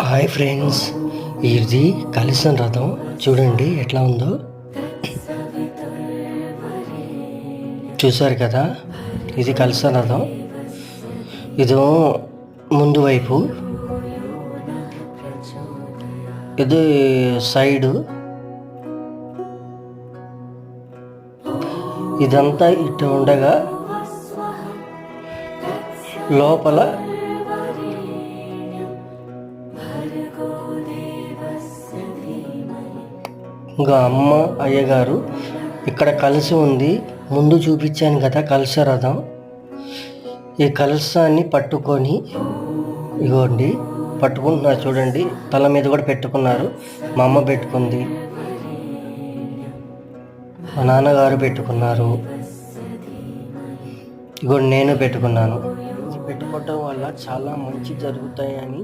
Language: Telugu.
హాయ్ ఫ్రెండ్స్, ఇది కలశం రథం చూడండి ఎట్లా ఉందో. చూసారు కదా, ఇది కలశం రథం. ఇది ముందు వైపు, ఇది సైడు. ఇదంతా ఇటు ఉండగా లోపల ఇంకా అమ్మ అయ్యగారు ఇక్కడ కలిసి ఉంది. ముందు చూపించాను కదా కలశ రథం. ఈ కలశాన్ని పట్టుకొని ఇగోండి పట్టుకుంటున్నారు చూడండి. తల మీద కూడా పెట్టుకున్నారు. మా అమ్మ పెట్టుకుంది, మా నాన్నగారు పెట్టుకున్నారు, ఇగోండి నేను పెట్టుకున్నాను. ఇది పెట్టుకోవటం వల్ల చాలా మంచి జరుగుతాయని